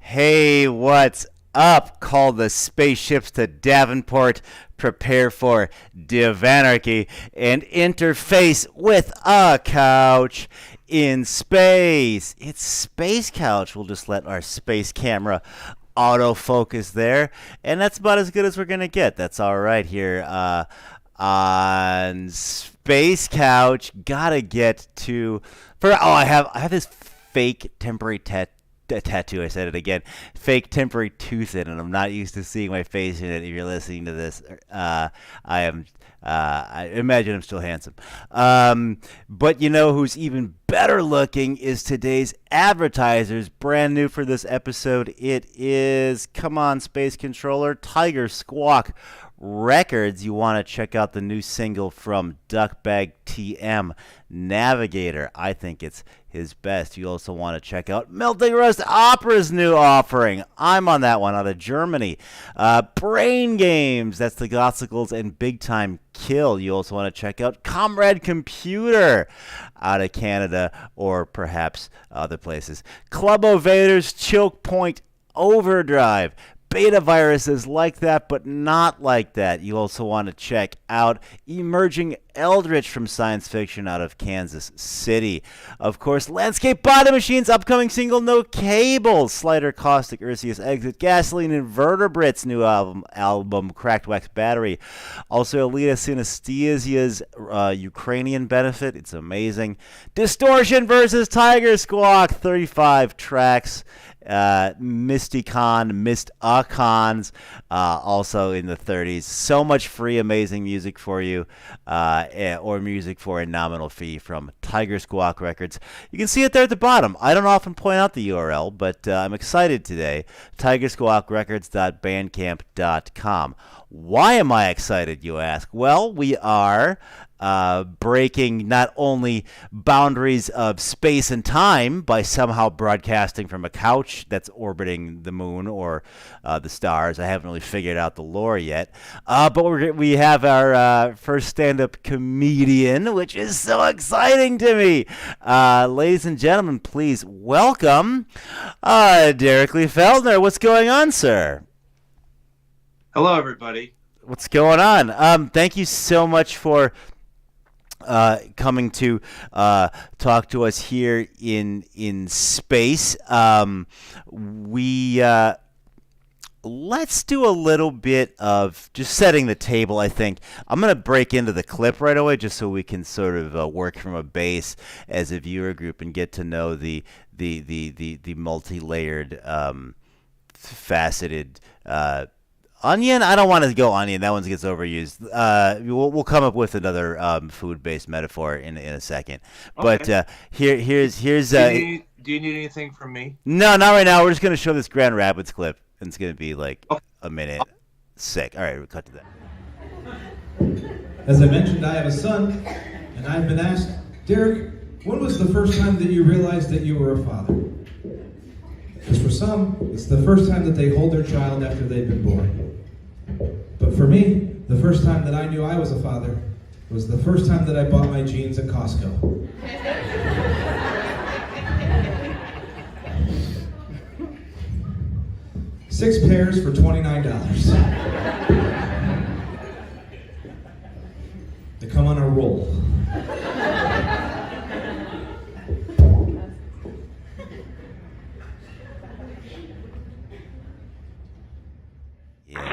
Hey, what's up? Call the spaceships to Davenport, prepare for Divanarchy, and interface with a couch in space. It's Space Couch. We'll just let our space camera autofocus there, and that's about as good as we're going to get. That's all right here on Space Couch. Gotta get to... I have this fake temporary tattoo. I said it again. Fake temporary tooth in it. I'm not used to seeing my face in it. If you're listening to this, I am. I imagine I'm still handsome. But you know who's even better looking is today's advertisers. Brand new for this episode. It is, come on, Space Controller, Tiger Squawk Records. You want to check out the new single from Duckbag TM, Navigator. I think it's his best. You also want to check out Melting Rust Opera's new offering. I'm on that one out of Germany. Brain Games, that's the Gossicles and Big Time Kill. You also want to check out Comrade Computer out of Canada or perhaps other places. Club Ovaders, Choke Point Overdrive. Beta viruses like that, but not like that. You also want to check out Emerging Eldritch from Science Fiction out of Kansas City. Of course, Landscape Body Machines, upcoming single No Cables. Slider, Caustic, Ursius, Exit, Gasoline, Invertebrates, new album Cracked Wax Battery. Also, Alita Synesthesia's Ukrainian benefit. It's amazing. Distortion versus Tiger Squawk, 35 tracks. Mysticon, Mist-a-cons, also in the 30s. So much free, amazing music for you, or music for a nominal fee from Tiger Squawk Records. You can see it there at the bottom. I don't often point out the URL, but I'm excited today. TigerSquawkRecords.bandcamp.com. Why am I excited, you ask? Well, we are breaking not only boundaries of space and time by somehow broadcasting from a couch that's orbiting the moon or the stars. I haven't really figured out the lore yet. But we have our first stand-up comedian, which is so exciting to me. Ladies and gentlemen, please welcome Derek Lee Feltner. What's going on, sir? Hello, everybody. What's going on? Thank you so much for coming to talk to us here in space. Let's do a little bit of just setting the table, I think. I'm going to break into the clip right away just so we can sort of work from a base as a viewer group and get to know the multi-layered, faceted onion? I don't want to go onion. That one gets overused. We'll come up with another food-based metaphor in a second. Okay. But here's. Do you need anything from me? No, not right now. We're just gonna show this Grand Rapids clip, and it's gonna be like a minute. Sick. All right, we'll cut to that. As I mentioned, I have a son, and I've been asked, Derek, when was the first time that you realized that you were a father? Because for some, it's the first time that they hold their child after they've been born. But for me, the first time that I knew I was a father was the first time that I bought my jeans at Costco. Six pairs for $29. They come on a roll.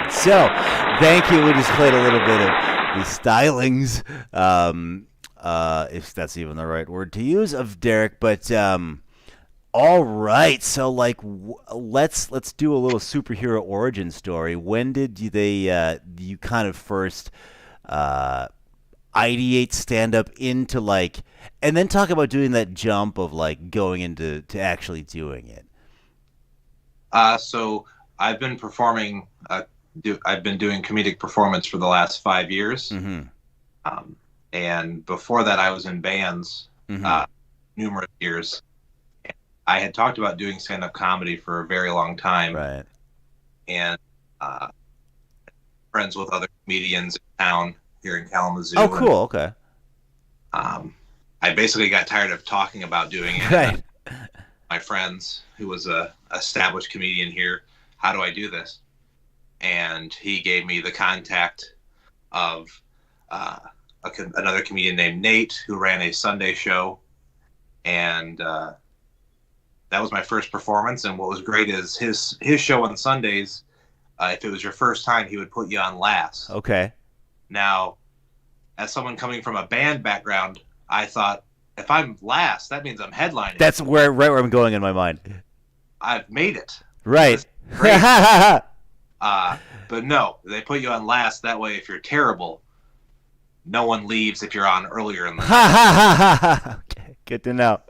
So, thank you. We just played a little bit of the stylings, if that's even the right word to use, of Derek. But all right, so like, let's do a little superhero origin story. When did you kind of first ideate stand up into like, and then talk about doing that jump of like going into actually doing it? So I've been performing. I've been doing comedic performance for the last 5 years. Mm-hmm. And before that, I was in bands numerous years. I had talked about doing stand-up comedy for a very long time. Right. And friends with other comedians in town here in Kalamazoo. Oh, cool. Okay. I basically got tired of talking about doing it. Right. my friends who was a established comedian here, how do I do this? And he gave me the contact of another comedian named Nate who ran a Sunday show, and that was my first performance. And what was great is his show on Sundays, if it was your first time, he would put you on last. Okay. Now, as someone coming from a band background, I thought, if I'm last, that means I'm headlining. That's right where I'm going in my mind. I've made it. Right. But no, they put you on last. That way, if you're terrible, no one leaves if you're on earlier in the night. Okay, good to know.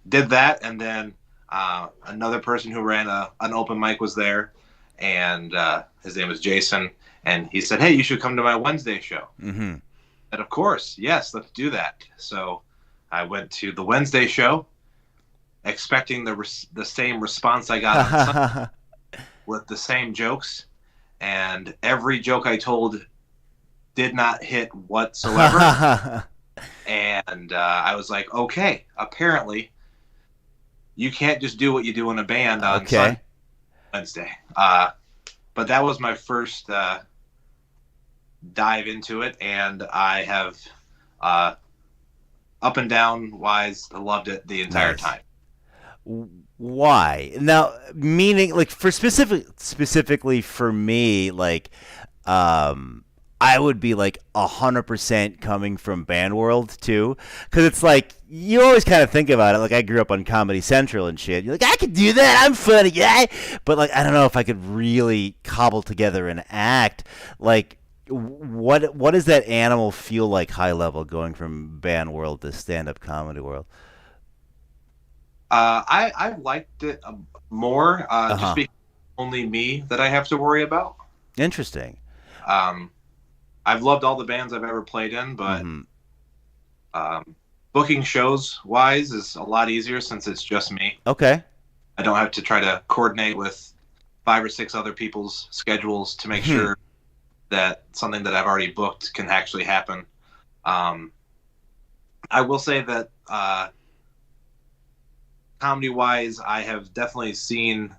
Did that, and then another person who ran an open mic was there, and his name was Jason, and he said, "Hey, you should come to my Wednesday show." Mm-hmm. And of course, yes, let's do that. So I went to the Wednesday show, expecting the same response I got on Sunday, with the same jokes, and every joke I told did not hit whatsoever. And I was like, okay, apparently you can't just do what you do in a band on Sunday, Wednesday. But that was my first dive into it, and I have up and down wise loved it the entire time. Why? Now, meaning like for specifically for me, like I would be like 100% coming from band world too, because it's like you always kind of think about it. Like I grew up on Comedy Central and shit. You're like, I could do that. I'm funny, yeah. But like I don't know if I could really cobble together an act. Like what does that animal feel like high level going from band world to stand up comedy world? I liked it more just because only me that I have to worry about. Interesting. I've loved all the bands I've ever played in, but booking shows wise is a lot easier since it's just me. Okay. I don't have to try to coordinate with 5 or 6 other people's schedules to make sure that something that I've already booked can actually happen. I will say that comedy-wise, I have definitely seen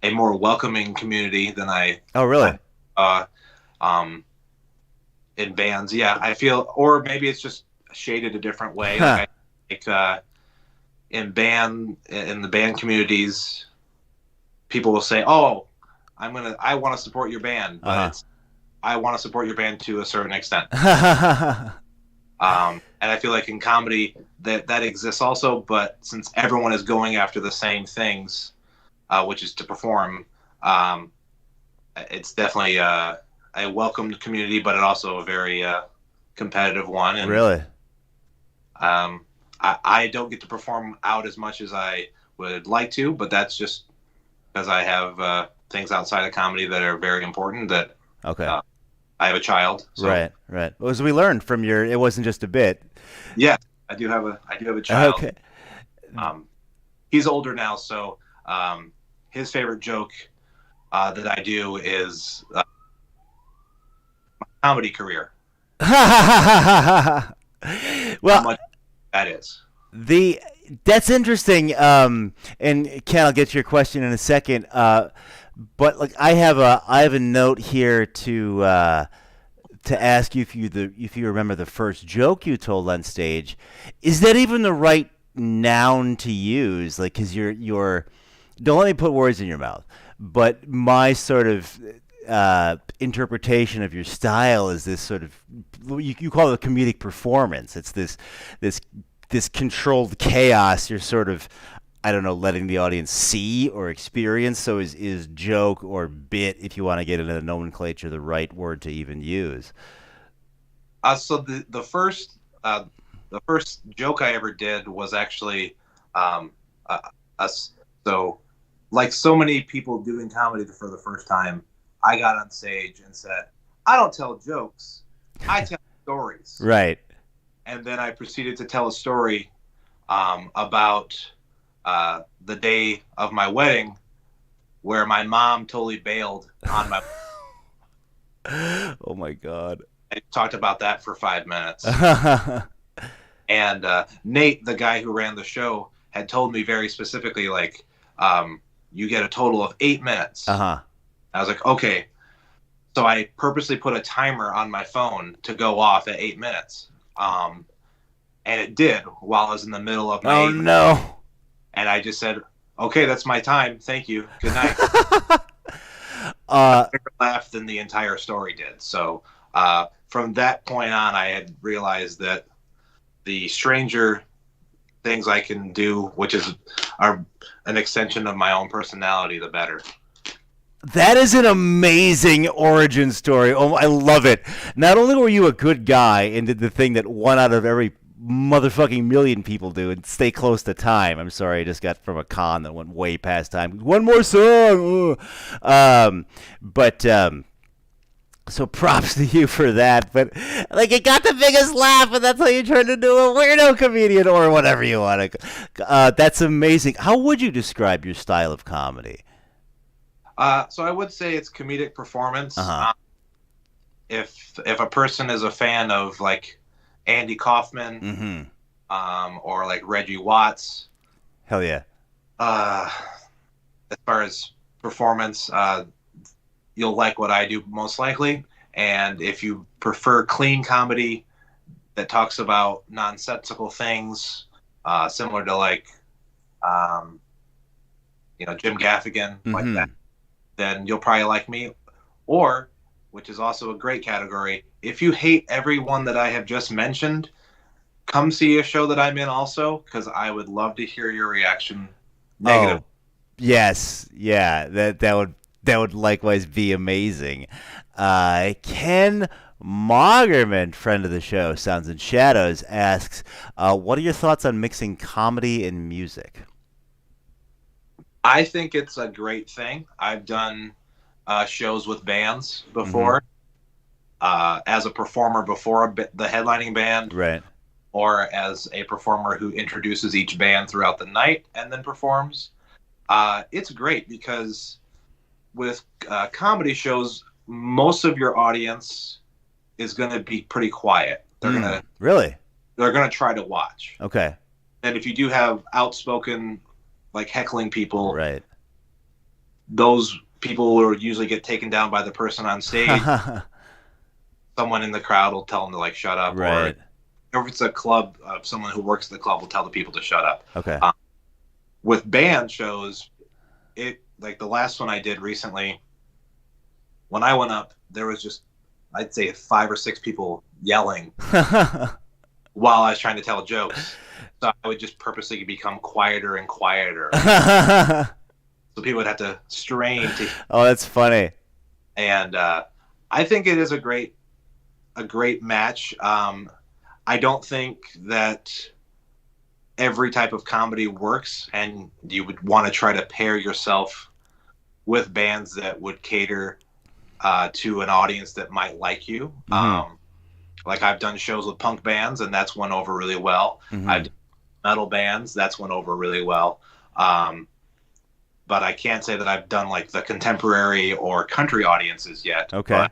a more welcoming community than I. Oh, really? In bands, yeah, I feel, or maybe it's just shaded a different way. Like in the band communities, people will say, "Oh, I want to support your band," but I want to support your band to a certain extent. And I feel like in comedy that exists also, but since everyone is going after the same things, which is to perform, it's definitely a welcomed community, but it also a very competitive one. And, really? I don't get to perform out as much as I would like to, but that's just because I have things outside of comedy that are very important. That I have a child. So. Right. Well, as we learned from it wasn't just a bit. Yeah, I do have a child. Okay. He's older now, so his favorite joke that I do is my comedy career. Well, how much that is. That's interesting. And Ken, I'll get to your question in a second. But like I have a note here to ask you if you remember the first joke you told on stage. Is that even the right noun to use? Like, because you're don't let me put words in your mouth. But my sort of interpretation of your style is this sort of you call it a comedic performance. It's this controlled chaos. You're sort of, I don't know, letting the audience see or experience. So is joke or bit, if you want to get into the nomenclature, the right word to even use? So the first joke I ever did was actually so like so many people doing comedy for the first time, I got on stage and said, "I don't tell jokes, I tell stories." Right. And then I proceeded to tell a story about the day of my wedding where my mom totally bailed on my. Oh my God. I talked about that for 5 minutes. And Nate, the guy who ran the show, had told me very specifically, like, you get a total of 8 minutes. Uh-huh. I was like, okay. So I purposely put a timer on my phone to go off at 8 minutes. And it did while I was in the middle of my Oh, 8 minutes. no. And I just said, okay, that's my time. Thank you. Good night. Bigger laugh than the entire story did. So from that point on, I had realized that the stranger things I can do, which are an extension of my own personality, the better. That is an amazing origin story. Oh, I love it. Not only were you a good guy and did the thing that one out of every motherfucking million people do and stay close to time. I'm sorry, I just got from a con that went way past time. One more song. So props to you for that. But like, it got the biggest laugh, and that's how you turned into a weirdo comedian or whatever you want to. That's amazing. How would you describe your style of comedy? So I would say it's comedic performance. Uh-huh. If a person is a fan of like Andy Kaufman, Mm-hmm. or like Reggie Watts, Hell yeah. as far as performance, you'll like what I do most likely. And if you prefer clean comedy that talks about nonsensical things, similar to like, Jim Gaffigan, like that, then you'll probably like me. Or, which is also a great category, if you hate everyone that I have just mentioned, come see a show that I'm in also, because I would love to hear your reaction. Negative. Oh, yes. Yeah, that would likewise be amazing. Ken Moggerman, friend of the show, Sounds and Shadows, asks, what are your thoughts on mixing comedy and music? I think it's a great thing. I've done shows with bands before, as a performer before the headlining band, Right. or as a performer who introduces each band throughout the night and then performs. It's great because with comedy shows, most of your audience is going to be pretty quiet. They're Really? they're gonna try to watch. Okay. And if you do have outspoken, like heckling people, Right. those people will usually get taken down by the person on stage. Someone in the crowd will tell them to like shut up, Right. or if it's a club, someone who works at the club will tell the people to shut up. Okay. With band shows, it like the last one I did recently, when I went up, there was just, I'd say 5 or 6 people yelling while I was trying to tell jokes. So I would just purposely become quieter and quieter. So people would have to strain to. Oh, that's funny. And I think it is a great match. I don't think that every type of comedy works, and you would want to try to pair yourself with bands that would cater to an audience that might like you. Like I've done shows with punk bands, and that's went over really well. I've done metal bands, that's went over really well. But I can't say that I've done like the contemporary or country audiences yet. Okay. But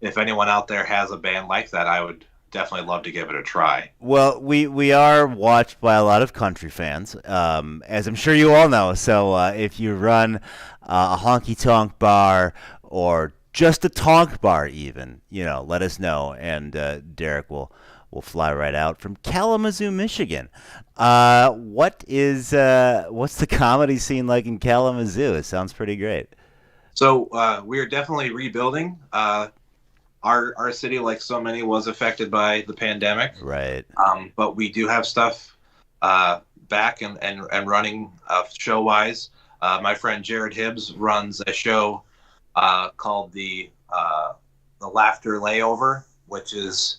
if anyone out there has a band like that, I would definitely love to give it a try. Well, we are watched by a lot of country fans, as I'm sure you all know. So if you run a honky-tonk bar or just a tonk bar even, let us know, and Derek will fly right out from Kalamazoo, Michigan. What's the comedy scene like in Kalamazoo? It sounds pretty great. So we are definitely rebuilding. Our city, like so many, was affected by the pandemic. Right. But we do have stuff back and running show-wise. My friend Jared Hibbs runs a show called the Laughter Layover, which is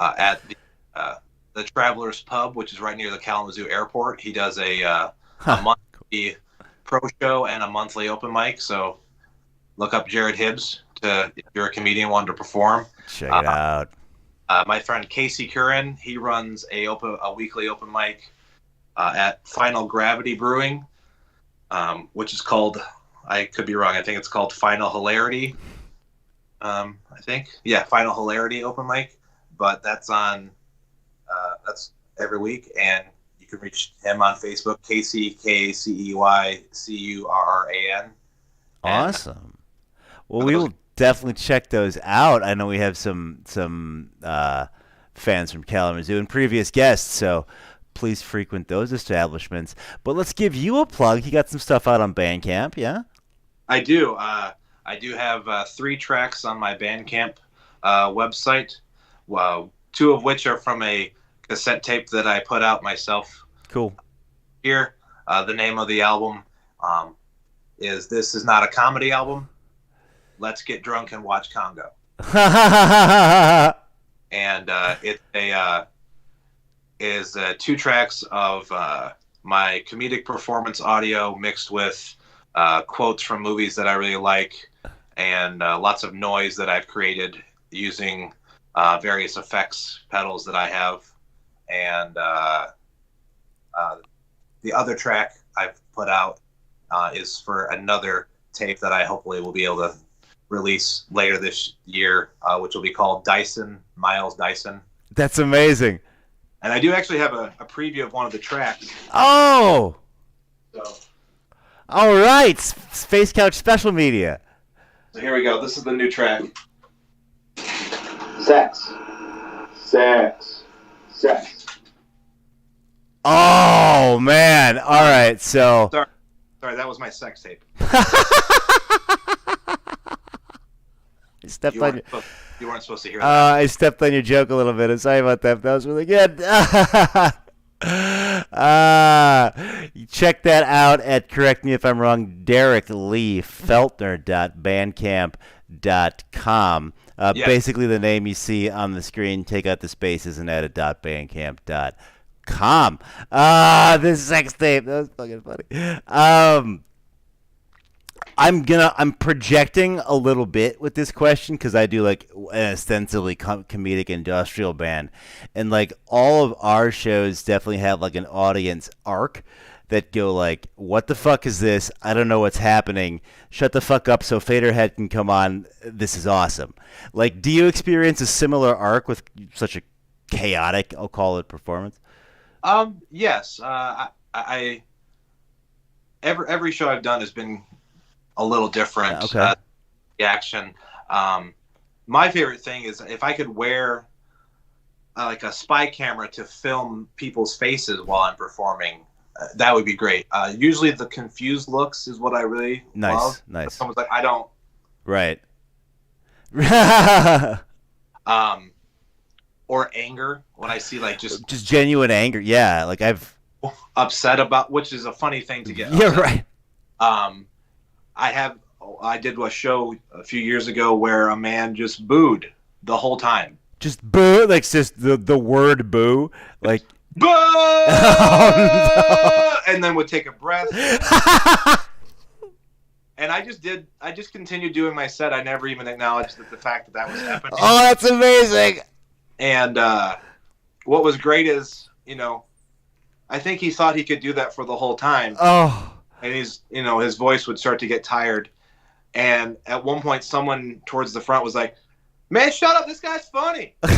at the Travelers Pub, which is right near the Kalamazoo Airport. He does a monthly pro show and a monthly open mic. So look up Jared Hibbs if you're a comedian wanting to perform. Check it out. My friend Casey Curran, he runs a weekly open mic at Final Gravity Brewing, which is called, I could be wrong, I think it's called Final Hilarity. Final Hilarity open mic. But that's on that's every week, and You can reach him on Facebook, KCKCEYCURRAN. And Awesome. Well, we will definitely check those out. I know we have some fans from Kalamazoo and previous guests, so please frequent those establishments. But let's give you a plug. You got some stuff out on Bandcamp, yeah? I do. I do have 3 tracks on my Bandcamp website. Well, 2 of which are from a cassette tape that I put out myself. Cool. Here, the name of the album is "This Is Not a Comedy Album. Let's Get Drunk and Watch Congo." And it is 2 tracks of my comedic performance audio mixed with quotes from movies that I really like, and lots of noise that I've created using various effects pedals that I have. And the other track I've put out is for another tape that I hopefully will be able to release later this year, which will be called Dyson, Miles Dyson. That's amazing. And I do actually have a preview of one of the tracks. Oh! So All right. Space Couch Special Media. So here we go. This is the new track. Sex. Sex. Sex. Oh, man. All right. So. Sorry, that was my sex tape. Stepped You on weren't supposed to hear that. I stepped on your joke a little bit. I'm sorry about that. That was really good. Check that out at, correct me if I'm wrong, DerekLeeFeltner.bandcamp.com. Yes. Basically, the name you see on the screen, take out the spaces and add a .bandcamp.com. This sex tape. That was fucking funny. I'm projecting a little bit with this question because I do like an ostensibly comedic industrial band, and like all of our shows definitely have like an audience arc that go like, what the fuck is this? I don't know what's happening. Shut the fuck up so Faderhead can come on. This is awesome. Like, do you experience a similar arc with such a chaotic, I'll call it, performance? Yes. I every show I've done has been a little different. Okay. Reaction. My favorite thing is if I could wear like a spy camera to film people's faces while I'm performing. That would be great. Usually the confused looks is what I really love. Nice. Someone's like, I don't. Right. Or anger when I see like just genuine anger. Yeah, like I've upset about, which is a funny thing to get. Yeah, upset. right. I did a show a few years ago where a man just booed the whole time. Just boo, like just the word boo, like boo, oh, no. And then would take a breath. And I just continued doing my set. I never even acknowledged the fact that was happening. Oh, that's amazing. And what was great is, I think he thought he could do that for the whole time. Oh. And his voice would start to get tired. And at one point, someone towards the front was like, "Man, shut up! This guy's funny." And,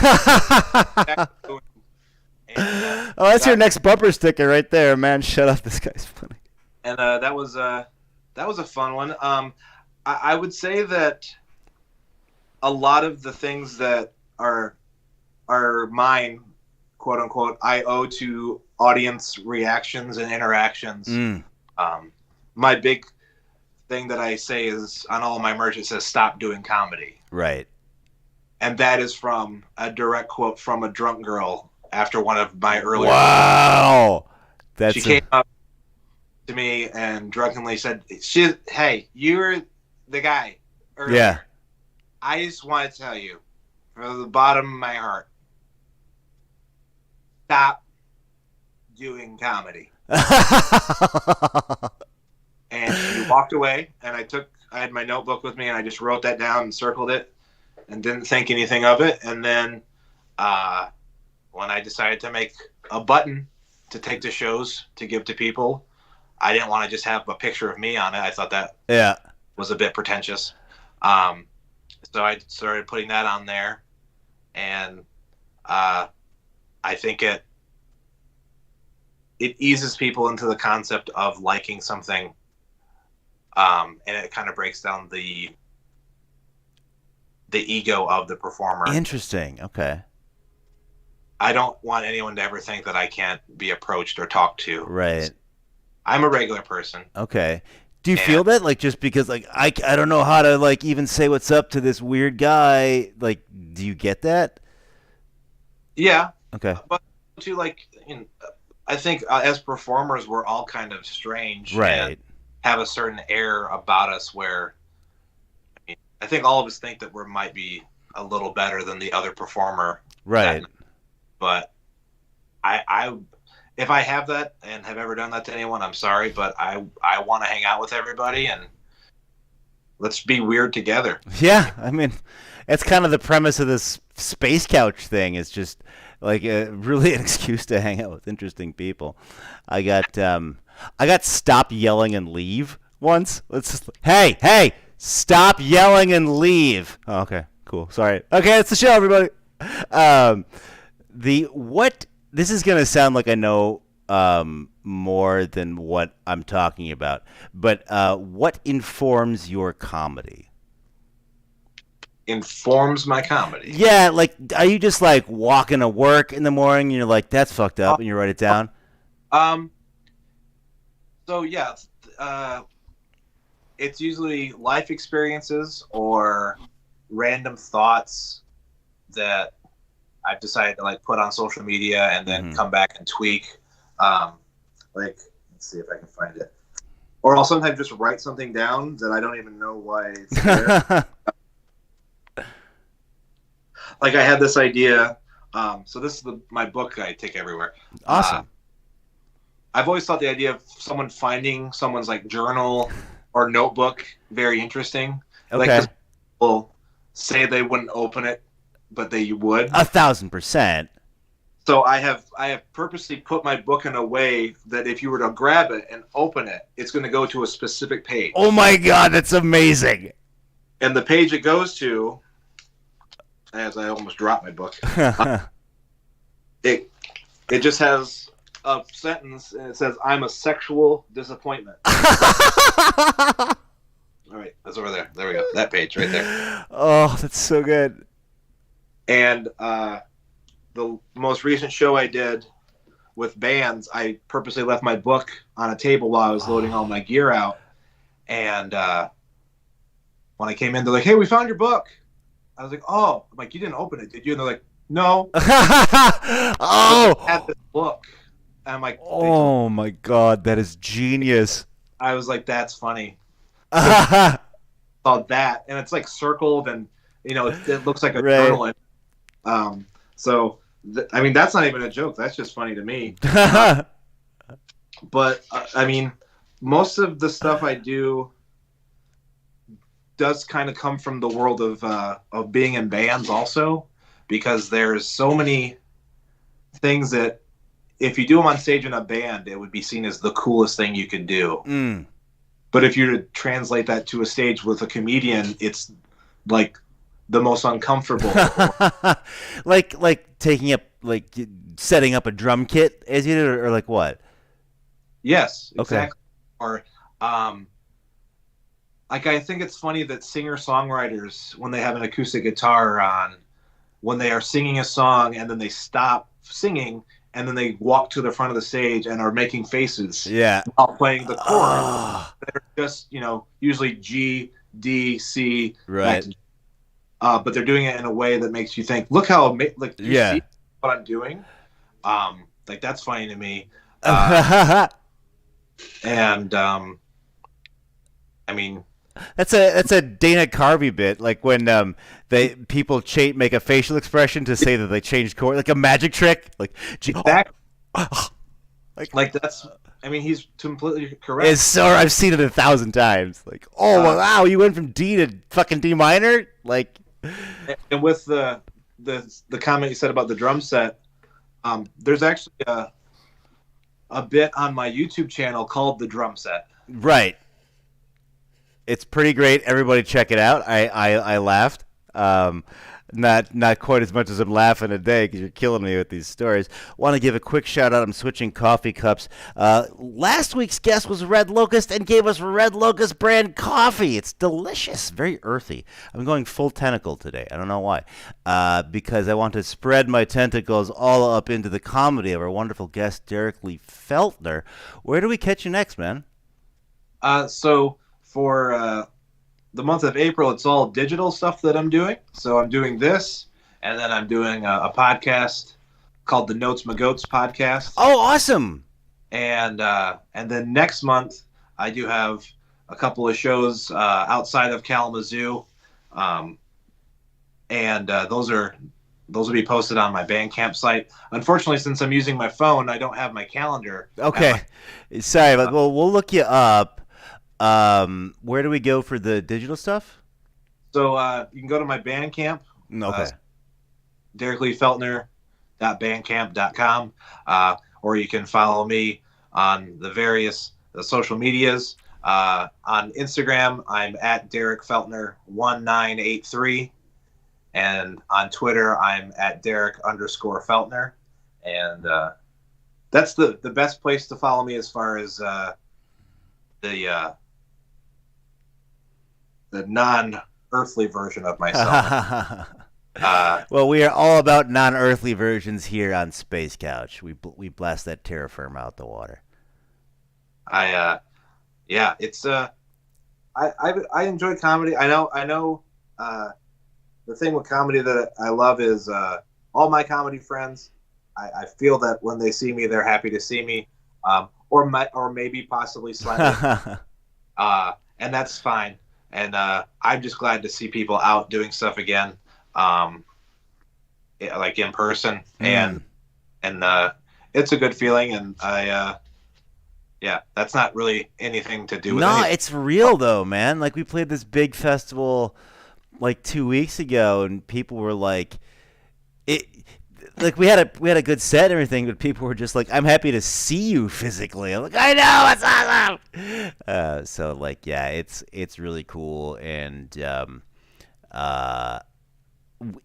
that's your next bumper sticker right there, man. Shut up! This guy's funny. And that was a fun one. I would say that a lot of the things that are mine, quote unquote, I owe to audience reactions and interactions. My big thing that I say is on all my merch, it says "Stop doing comedy." Right. And that is from a direct quote from a drunk girl after one of my earlier. Wow. She came up to me and drunkenly said, "Hey, you're the guy earlier. Yeah. I just want to tell you, from the bottom of my heart, stop doing comedy." And she walked away, and I had my notebook with me, and I just wrote that down and circled it and didn't think anything of it. And then when I decided to make a button to take to shows to give to people, I didn't want to just have a picture of me on it. I thought that was a bit pretentious. So I started putting that on there, and I think it eases people into the concept of liking something, and it kind of breaks down the ego of the performer. Interesting. Okay. I don't want anyone to ever think that I can't be approached or talked to. Right. I'm a regular person. Okay. Do you feel that, like, just because, like, I don't know how to, like, even say what's up to this weird guy, like, do you get that? Yeah. Okay. But to, like, I think as performers, we're all kind of strange, Right? And have a certain air about us where, I think all of us think that we might be a little better than the other performer, Right? But I if I have that and have ever done that to anyone, I'm sorry, but I want to hang out with everybody and let's be weird together. Yeah, I mean, it's kind of the premise of this space couch thing. It's just like really an excuse to hang out with interesting people. I got stop yelling and leave once. Hey, stop yelling and leave. Oh, okay, cool. Sorry. Okay, that's the show, everybody. This is gonna sound like I know more than what I'm talking about, but what informs your comedy? Informs my comedy. Yeah, like, are you just like walking to work in the morning and you're like, that's fucked up, and you write it down? So yeah, it's usually life experiences or random thoughts that I've decided to, like, put on social media and then come back and tweak. Like, let's see if I can find it. Or I'll sometimes just write something down that I don't even know why it's there. Like, I had this idea. So this is my book I take everywhere. Awesome. I've always thought the idea of someone finding someone's, like, journal or notebook very interesting. Okay. Like, people say they wouldn't open it, but they would. 1,000%. So I have purposely put my book in a way that if you were to grab it and open it, it's going to go to a specific page. Oh my God, that's amazing. And the page it goes to, as I almost dropped my book, it just has a sentence and it says, "I'm a sexual disappointment." All right, that's over there. There we go. That page right there. Oh, that's so good. And the most recent show I did with bands, I purposely left my book on a table while I was loading all my gear out. And when I came in, they're like, "Hey, we found your book." I was like, "Oh," I'm like, "You didn't open it, did you?" And they're like, "No." Oh. I had this book. And I'm like, oh my God, that is genius. I was like, "That's funny." About that, and it's like circled, and it looks like a journal. So I mean, that's not even a joke. That's just funny to me. But I mean, most of the stuff I do does kind of come from the world of being in bands, also, because there's so many things that if you do them on stage in a band, it would be seen as the coolest thing you could do. But if you were to translate that to a stage with a comedian, it's like the most uncomfortable. like taking up, like, setting up a drum kit as you did, or like what? Yes, Okay. exactly. Or like, I think it's funny that singer-songwriters, when they have an acoustic guitar on, when they are singing a song and then they stop singing and then they walk to the front of the stage and are making faces while playing the chorus. They're just, usually G, D, C. Right. But they're doing it in a way that makes you think, look how, like, you see what I'm doing? Like, that's funny to me. And, I mean... That's a Dana Carvey bit, like when people make a facial expression to say that they changed chord, like a magic trick, like exactly. Like that's. I mean, he's completely correct. I've seen it 1,000 times. Like, wow, you went from D to fucking D minor, like. And with the comment you said about the drum set, there's actually a bit on my YouTube channel called The Drum Set. Right. It's pretty great. Everybody check it out. I laughed. Not quite as much as I'm laughing today because you're killing me with these stories. Want to give a quick shout out. I'm switching coffee cups. Last week's guest was Red Locust and gave us Red Locust brand coffee. It's delicious, very earthy. I'm going full tentacle today. I don't know why. Because I want to spread my tentacles all up into the comedy of our wonderful guest, Derek Lee Feltner. Where do we catch you next, man? So for the month of April, it's all digital stuff that I'm doing. So I'm doing this, and then I'm doing a podcast called the Notes Magoats podcast. Oh, awesome! And then next month, I do have a couple of shows outside of Kalamazoo, and those will be posted on my Bandcamp site. Unfortunately, since I'm using my phone, I don't have my calendar. Okay, sorry, but we'll look you up. Where do we go for the digital stuff? So you can go to my Bandcamp. Okay. DerekLeeFeltner.bandcamp.com, or you can follow me on the various social medias. On Instagram, I'm at Derek Feltner1983, and on Twitter, I'm at Derek_Feltner, and that's the best place to follow me as far as the non-earthly version of myself. Well, we are all about non-earthly versions here on Space Couch. We blast that terra firma out the water. It's I enjoy comedy. I know the thing with comedy that I love is all my comedy friends. I feel that when they see me, they're happy to see me, or maybe possibly slightly, and that's fine. And I'm just glad to see people out doing stuff again, like in person, and it's a good feeling. And that's not really anything to do with anything. It's real though, man. Like we played this big festival like 2 weeks ago, and people were like, like we had a good set and everything, but people were just like, "I'm happy to see you physically." I'm like, "I know, it's awesome." So like, yeah, it's really cool, and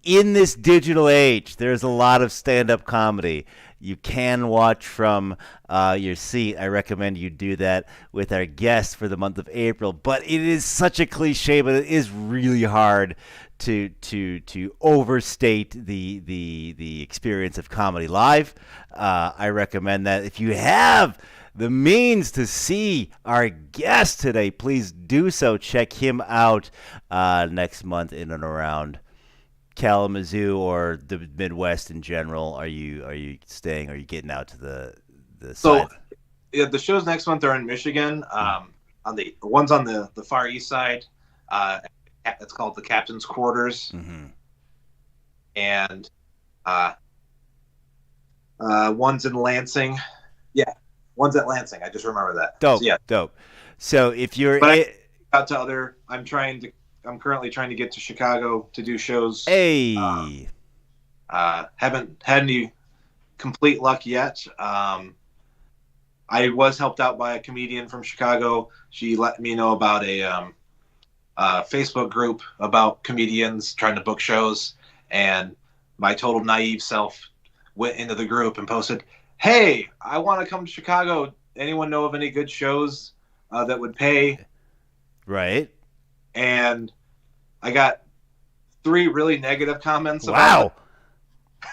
in this digital age, there's a lot of stand-up comedy. You can watch from your seat. I recommend you do that with our guest for the month of April. But it is such a cliche, but it is really hard to overstate the experience of comedy live. I recommend that if you have the means to see our guest today, please do so. Check him out next month in and around Kalamazoo or the Midwest in general. Are you staying? Are you getting out to the side? So yeah, the shows next month are in Michigan. On the ones on the far east side, it's called the Captain's Quarters, and one's in Lansing. Yeah, one's at Lansing. I just remember that. Dope. So, yeah. Dope. So if you're out to other, I'm currently trying to get to Chicago to do shows. Hey. Haven't had any complete luck yet. I was helped out by a comedian from Chicago. She let me know about a Facebook group about comedians trying to book shows, and my total naive self went into the group and posted, "Hey, I want to come to Chicago. Anyone know of any good shows that would pay?" Right. And I got 3 really negative comments about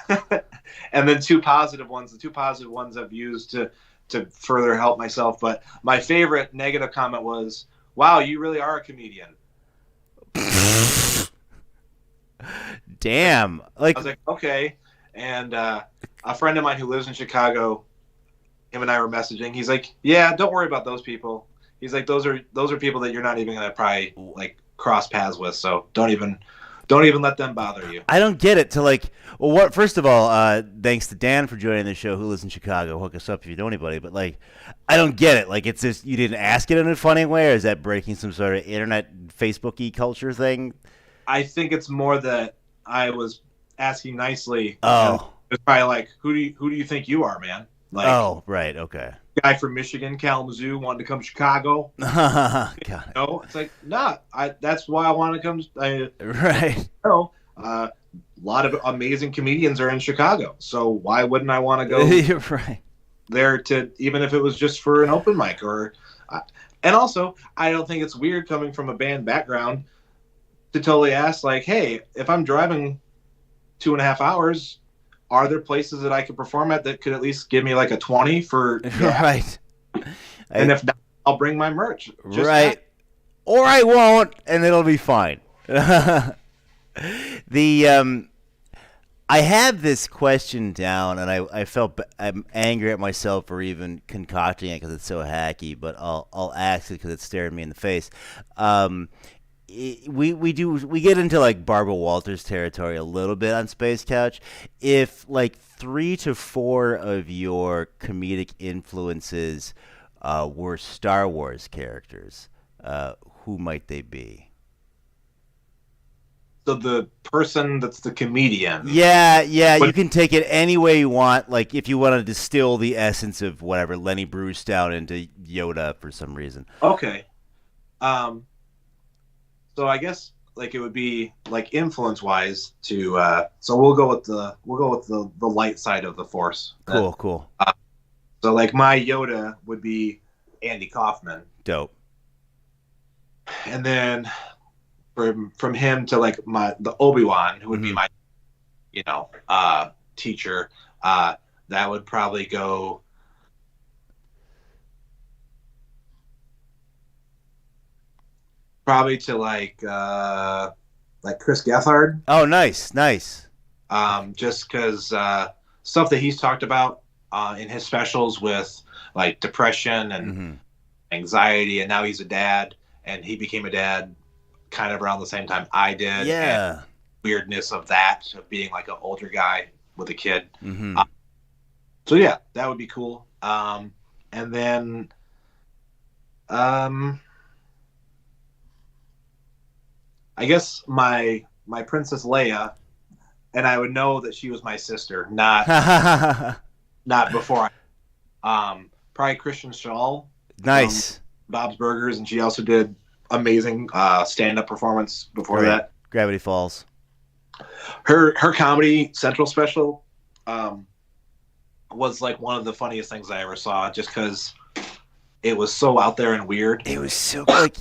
it. And then 2 positive ones. The 2 positive ones I've used to further help myself. But my favorite negative comment was, "Wow, you really are a comedian." Damn. Like I was like, okay. And a friend of mine who lives in Chicago, him and I were messaging. He's like, "Yeah, don't worry about those people." He's like, those are people that you're not even gonna probably like cross paths with. So don't even let them bother you. I don't get it. What? First of all, thanks to Dan for joining the show, who lives in Chicago. Hook us up if you know anybody. But like, I don't get it. Like, it's just you didn't ask it in a funny way, or is that breaking some sort of internet Facebook-y culture thing? I think it's more that I was asking nicely. Oh, it's probably like, who do you think you are, man? Like, oh, right, okay. Guy from Michigan, Kalamazoo, wanted to come to Chicago. Got it. No, it's like, nah. That's why I want to come. Right. No, lot of amazing comedians are in Chicago. So why wouldn't I want to go You're right. there to, even if it was just for an open mic or, and also I don't think it's weird coming from a band background to totally ask like, hey, if I'm driving 2.5 hours, are there places that I could perform at that could at least give me like a 20 for Right. And if not, I'll bring my merch. Just Right. that. Or I won't, and it'll be fine. I have this question down, and I'm angry at myself for even concocting it because it's so hacky. But I'll ask it because it stared me in the face. We get into like Barbara Walters territory a little bit on Space Couch. If like 3 to 4 of your comedic influences were Star Wars characters, who might they be? So the person that's the comedian. Yeah, you can take it any way you want. Like if you want to distill the essence of whatever Lenny Bruce down into Yoda for some reason. Okay. So I guess like it would be like influence wise to so we'll go with the light side of the Force. Cool. So like my Yoda would be Andy Kaufman. Dope. And then from him to like the Obi-Wan, who would be my teacher, that would probably go to like Chris Gethard. Oh, nice. Just because stuff that he's talked about in his specials with like depression and anxiety, and now he's a dad, and he became a dad kind of around the same time I did. Yeah. And weirdness of that, of being like an older guy with a kid. So yeah, that would be cool. And then I guess my Princess Leia, and I would know that she was my sister, not before. Probably Kristen Schaal. Nice. Bob's Burgers, and she also did amazing stand-up performance before that. Gravity Falls. Her Comedy Central special was like one of the funniest things I ever saw, just because it was so out there and weird. It was so like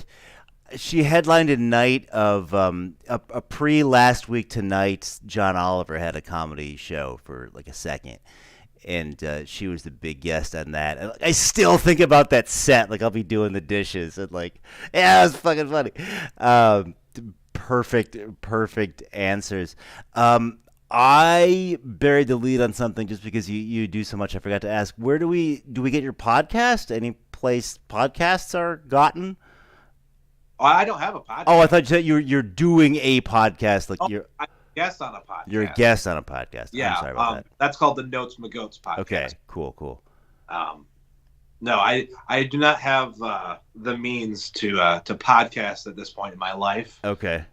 she headlined a night of a pre Last Week Tonight. John Oliver had a comedy show for like a second. And she was the big guest on that. And I still think about that set. Like I'll be doing the dishes and like, yeah, it was fucking funny. Perfect answers. I buried the lead on something just because you do so much. I forgot to ask. Where do we get your podcast? Any place podcasts are gotten? Oh, I don't have a podcast. Oh, I thought you said you're doing a podcast. Like I'm a guest on a podcast. You're a guest on a podcast. Yeah, I'm sorry about that. That's called the Notes McGoats podcast. Okay, cool. No, I do not have the means to podcast at this point in my life. Okay.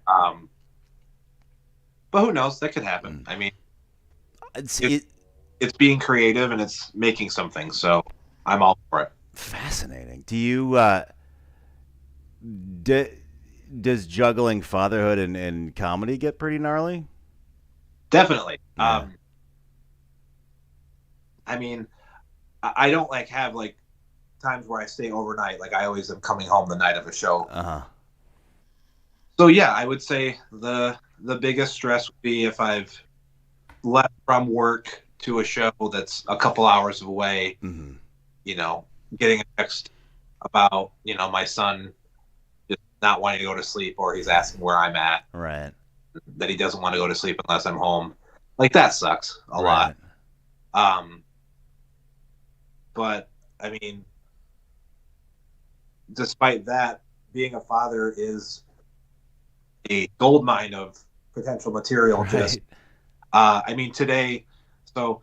But who knows? That could happen. I mean, It's being creative and it's making something, so I'm all for it. fascinating. Do you does juggling fatherhood and comedy get pretty gnarly? Definitely. Yeah. I mean, I don't like have like times where I stay overnight. Like I always am coming home the night of a show. So yeah, I would say the biggest stress would be if I've left from work to a show that's a couple hours away. Getting a text about my son just not wanting to go to sleep, or he's asking where I'm at. Right. That he doesn't want to go to sleep unless I'm home. Like that sucks a lot. But I mean, despite that, being a father is a goldmine of potential material. Right. Just, I mean, today, so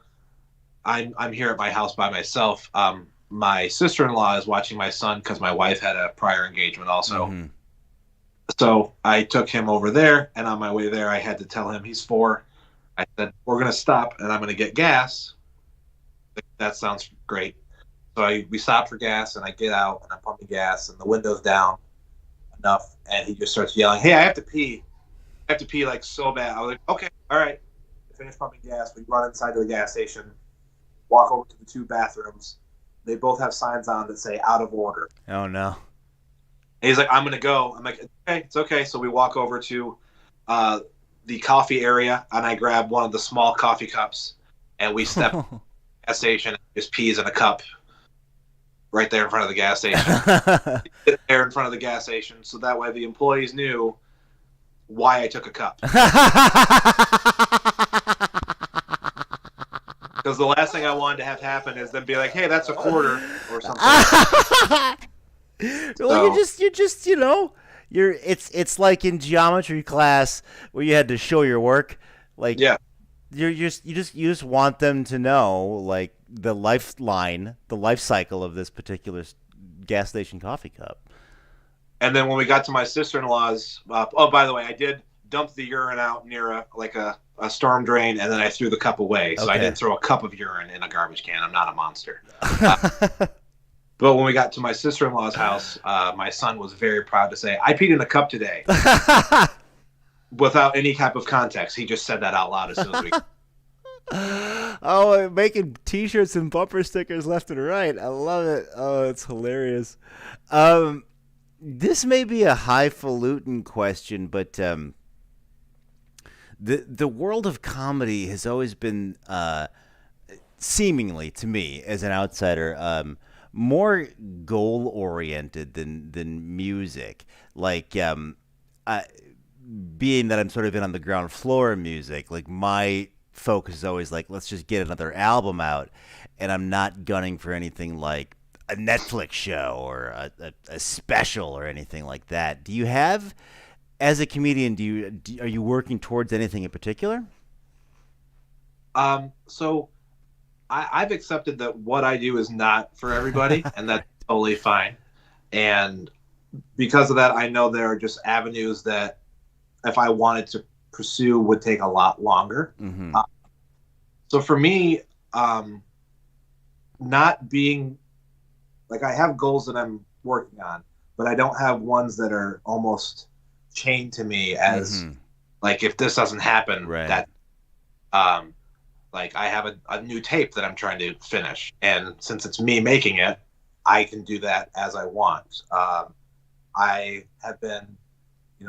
I'm here at my house by myself. My sister-in-law is watching my son because my wife had a prior engagement also. So I took him over there, and on my way there, I had to tell him, he's 4. I said, we're going to stop, and I'm going to get gas. That sounds great. So we stop for gas, and I get out, and I'm pumping gas, and the window's down enough, and he just starts yelling, hey, I have to pee. I have to pee, like, so bad. I was like, okay, all right. finish pumping gas. We run inside to the gas station, walk over to the 2 bathrooms. They both have signs on that say "out of order." Oh no. And he's like, "I'm gonna go." I'm like, "Okay, it's okay." So we walk over to the coffee area, and I grab one of the small coffee cups, and we step to the gas station. And just pees in a cup right there in front of the gas station. Sit there in front of the gas station, so that way the employees knew why I took a cup. Because the last thing I wanted to have happen is them be like, "Hey, that's a quarter," or something. Well, you just it's like in geometry class where you had to show your work. Like, Yeah. you just want them to know, like, the life cycle of this particular gas station coffee cup. And then when we got to my sister-in-law's, oh, by the way, I did dump the urine out near a storm drain, and then I threw the cup away. So I didn't throw a cup of urine in a garbage can. I'm not a monster. But when we got to my sister-in-law's house, my son was very proud to say, "I peed in a cup today." Without any type of context. He just said that out loud as soon as we... Oh, making T-shirts and bumper stickers left and right. I love it. Oh, it's hilarious. This may be a highfalutin question, but the world of comedy has always been, seemingly to me as an outsider, more goal oriented than music. Like, being that I'm sort of in on the ground floor of music, like, my focus is always like, let's just get another album out, and I'm not gunning for anything like a Netflix show or a special or anything like that. Do you have, as a comedian, are you working towards anything in particular? So I've accepted that what I do is not for everybody, and that's totally fine. And because of that, I know there are just avenues that if I wanted to pursue would take a lot longer. Mm-hmm. So for me, not being like, I have goals that I'm working on, but I don't have ones that are almost chained to me as like, if this doesn't happen, that like, I have a new tape that I'm trying to finish, and since it's me making it, I can do that as I want. I have been,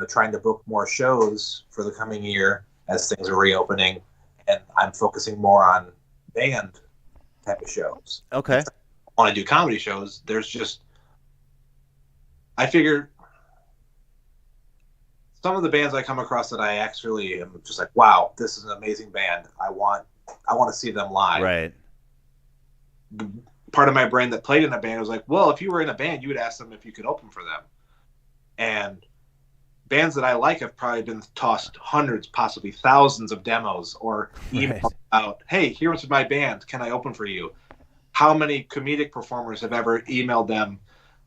trying to book more shows for the coming year as things are reopening, and I'm focusing more on band type of shows. Okay. When I do comedy shows, I figure some of the bands I come across that I actually am just like, wow, this is an amazing band. I want to see them live. Right. The part of my brain that played in a band was like, well, if you were in a band, you would ask them if you could open for them. And bands that I like have probably been tossed hundreds, possibly thousands of demos or emails out, "Hey, here's my band. Can I open for you?" How many comedic performers have ever emailed them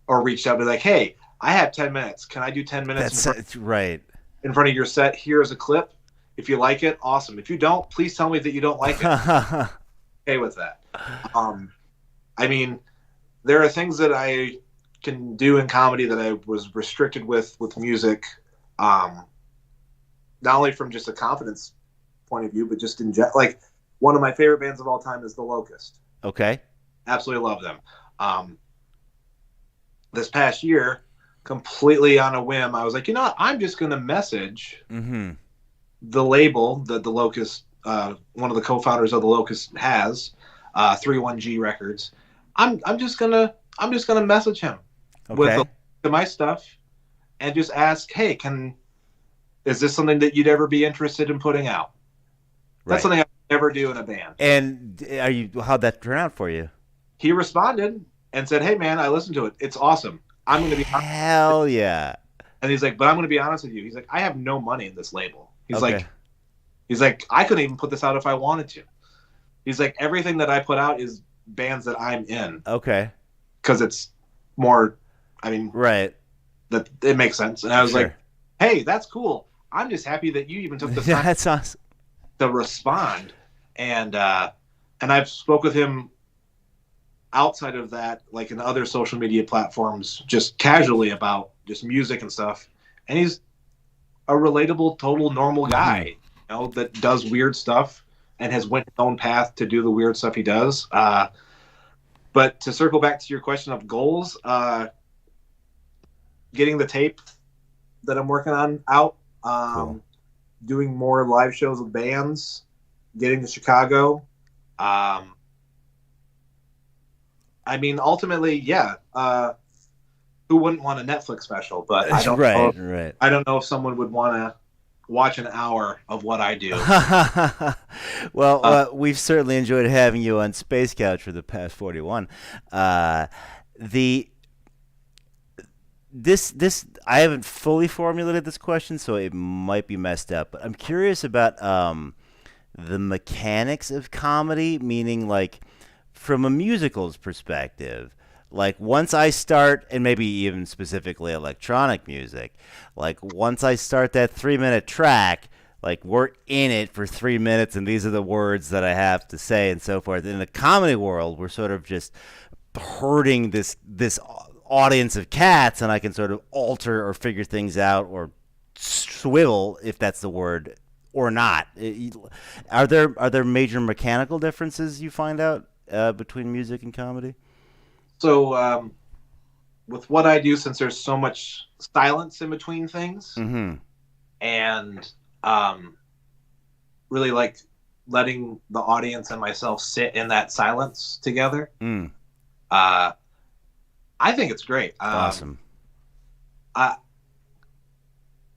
or reached out and be like, "Hey, I have 10 minutes. Can I do 10 minutes in front of your set? Here's a clip. If you like it, awesome. If you don't, please tell me that you don't like it." Okay with that. I mean, there are things that I can do in comedy that I was restricted with music, not only from just a confidence point of view, but just in general. Like, one of my favorite bands of all time is The Locust. Okay. Absolutely love them. This past year, completely on a whim, I was like, I'm just going to message the label that The Locust, one of the co-founders of The Locust has, 31G Records. I'm just gonna message him with my stuff and just ask, "Hey, is this something that you'd ever be interested in putting out?" That's something I would never do in a band. And how'd that turn out for you? He responded and said, "Hey man, I listened to it. It's awesome. I'm gonna be hell yeah." And he's like, "But I'm gonna be honest with you." He's like, "I have no money in this label." He's like, "I couldn't even put this out if I wanted to." He's like, "Everything that I put out is bands that I'm in." Okay. Because it's more, that it makes sense. And I was like, "Hey, that's cool. I'm just happy that you even took the time that's awesome to respond." And I've spoke with him outside of that, like in other social media platforms, just casually about just music and stuff. And he's a relatable, total normal guy, that does weird stuff and has went his own path to do the weird stuff he does. But to circle back to your question of goals, getting the tape that I'm working on out, Cool. doing more live shows with bands, getting to Chicago. I mean, ultimately, yeah. Who wouldn't want a Netflix special? But I don't know. Right. I don't know if someone would want to watch an hour of what I do. Well, we've certainly enjoyed having you on Space Couch for the past 41. This I haven't fully formulated this question, so it might be messed up. But I'm curious about the mechanics of comedy, meaning like from a musical's perspective. Like once I start, and maybe even specifically electronic music, like once I start that 3-minute track, like we're in it for 3 minutes, and these are the words that I have to say, and so forth. In the comedy world, we're sort of just herding this audience of cats, and I can sort of alter or figure things out or swivel, if that's the word, or not. Are there major mechanical differences you find out between music and comedy? So, with what I do, since there's so much silence in between things, Mm-hmm. and really like letting the audience and myself sit in that silence together, I think it's great. Awesome.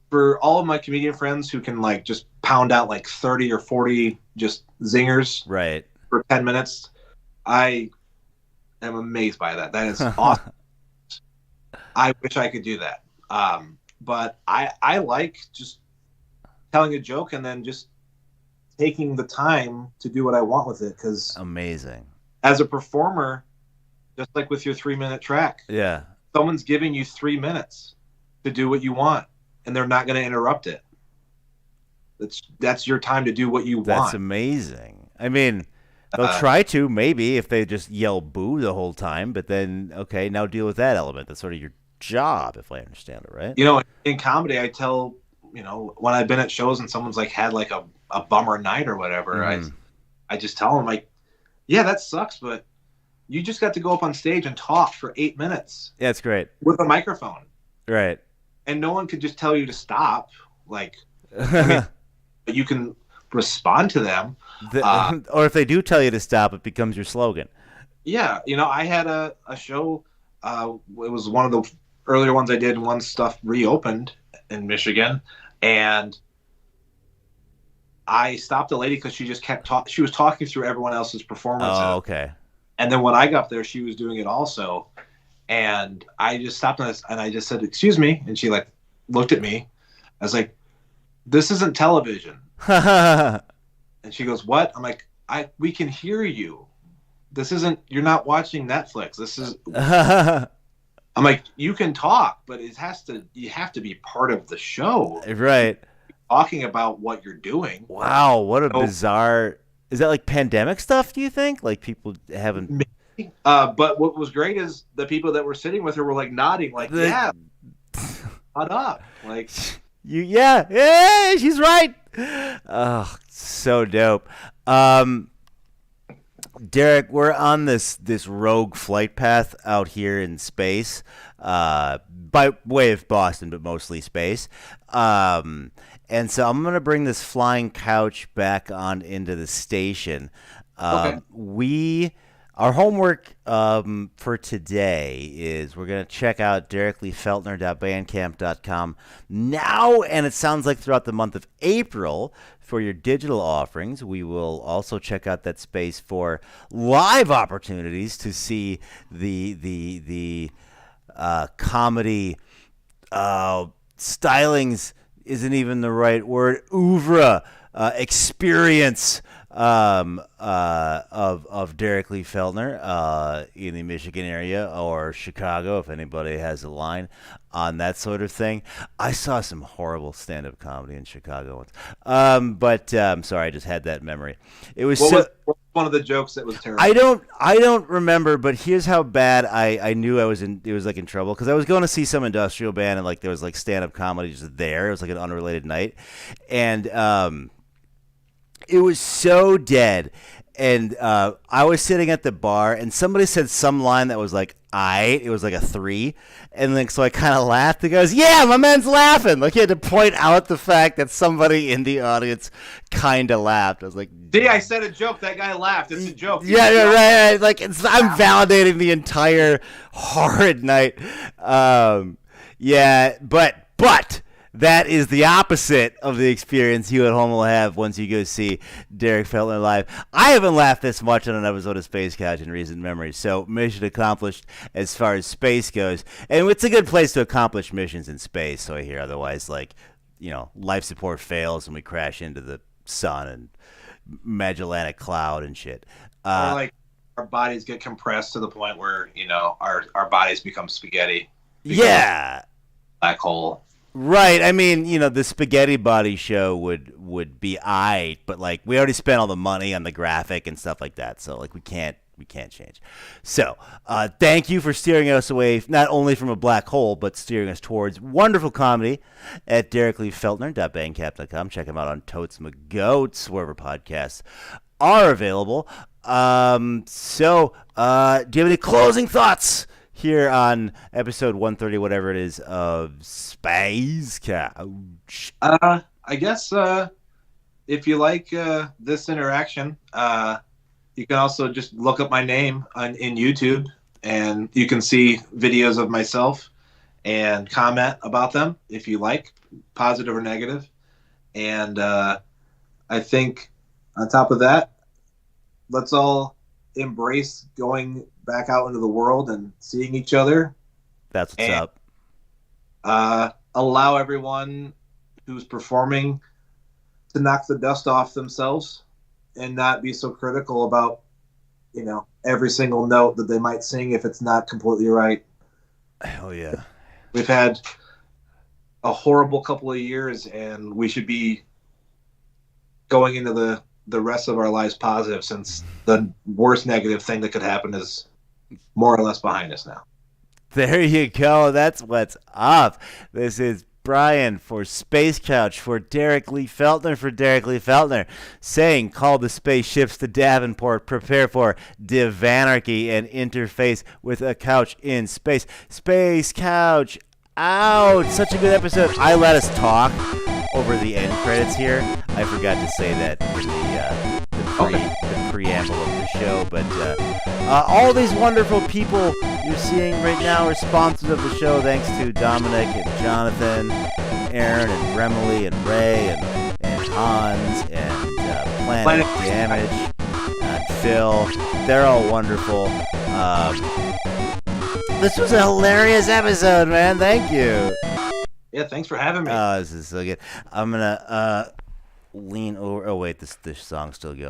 For all of my comedian friends who can like just pound out like 30 or 40 just zingers Right. for 10 minutes, I am amazed by that. That is awesome. I wish I could do that. But I like just telling a joke and then just taking the time to do what I want with it. Because Amazing. as a performer, just like with your 3-minute track, Yeah. someone's giving you 3 minutes to do what you want, and they're not going to interrupt it. That's your time to do what you That's want. amazing. I mean, they'll try to, maybe, if they just yell boo the whole time, but then, okay, now deal with that element. That's sort of your job, if I understand it, right? You know, in comedy, I tell, when I've been at shows and someone's like had like a bummer night or whatever, Mhm. I just tell them like, yeah, that sucks, but you just got to go up on stage and talk for 8 minutes Yeah, it's great. with a microphone, Right. and no one could just tell you to stop. Like, but you can respond to them. Or if they do tell you to stop, it becomes your slogan. Yeah, I had a show. It was one of the earlier ones I did once stuff reopened in Michigan, and I stopped a lady because she just kept talking. She was talking through everyone else's performance. Oh, okay. And then when I got there, she was doing it also, and I just stopped and I just said, "Excuse me," and she like looked at me. I was like, "This isn't television." And she goes, "What?" I'm like, we can hear you. This isn't, you're not watching Netflix. This is, I'm like, you can talk, but you have to be part of the show. Right. Talking about what you're doing. Wow, what a bizarre. Is that like pandemic stuff, do you think? Like people haven't. But what was great is the people that were sitting with her were like nodding, like, yeah, shut up. Like, yeah, she's right. Oh, so dope. Derek, we're on this rogue flight path out here in space, by way of Boston, but mostly space. And so I'm going to bring this flying couch back on into the station. Okay. Our homework for today is we're going to check out derekleefeltner.bandcamp.com now, and it sounds like throughout the month of April for your digital offerings. We will also check out that space for live opportunities to see the comedy stylings isn't even the right word, oeuvre experience of Derek Lee Feltner in the Michigan area or Chicago, if anybody has a line on that sort of thing. I saw some horrible stand-up comedy in Chicago once, but I'm sorry, I just had that memory. It was what was one of the jokes that was terrible? I don't remember, but here's how bad I knew I was in. It was like in trouble because I was going to see some industrial band and like there was like stand-up comedy just there. It was like an unrelated night, and it was so dead. And I was sitting at the bar, and somebody said some line that was like, it was like a 3. And then so I kind of laughed. He goes, yeah, my man's laughing. Like, he had to point out the fact that somebody in the audience kind of laughed. I was like, see, I said a joke. That guy laughed. It's a joke. Yeah, right. Like, I'm validating the entire horrid night. Yeah, but that is the opposite of the experience you at home will have once you go see Derek Feltner live. I haven't laughed this much on an episode of Space Couch in recent memory, so mission accomplished as far as space goes. And it's a good place to accomplish missions in space, so I hear. Otherwise, like, life support fails and we crash into the sun and Magellanic Cloud and shit. Or like our bodies get compressed to the point where, our bodies become spaghetti. Yeah. Black hole. Right. I mean, the Spaghetti Body show would be but like we already spent all the money on the graphic and stuff like that. So like we can't change. So thank you for steering us away not only from a black hole, but steering us towards wonderful comedy at DerekLeeFeltner.bandcamp.com. Check him out on Totes McGoats, wherever podcasts are available. So do you have any closing thoughts here on episode 130, whatever it is, of Space Couch? I guess if you like this interaction, you can also just look up my name in YouTube, and you can see videos of myself and comment about them if you like, positive or negative. And I think on top of that, let's all embrace going back out into the world and seeing each other. That's what's up. Allow everyone who's performing to knock the dust off themselves and not be so critical about, every single note that they might sing if it's not completely right. Hell yeah. We've had a horrible couple of years, and we should be going into the rest of our lives positive, since the worst negative thing that could happen is more or less behind us now. There you go. That's what's up. This is Brian for Space Couch, for Derek Lee Feltner, saying, call the spaceships to Davenport, prepare for divanarchy, and interface with a couch in space. Space Couch out. Such a good episode. I let us talk over the end credits here. I forgot to say that in the preamble of the show, but all these wonderful people you're seeing right now are sponsors of the show, thanks to Dominic and Jonathan, and Aaron and Remily and Ray and Hans and Planet Damage and Phil. They're all wonderful. This was a hilarious episode, man. Thank you. Yeah, thanks for having me. Oh, this is so good. I'm gonna lean over. Oh wait, this song's still going.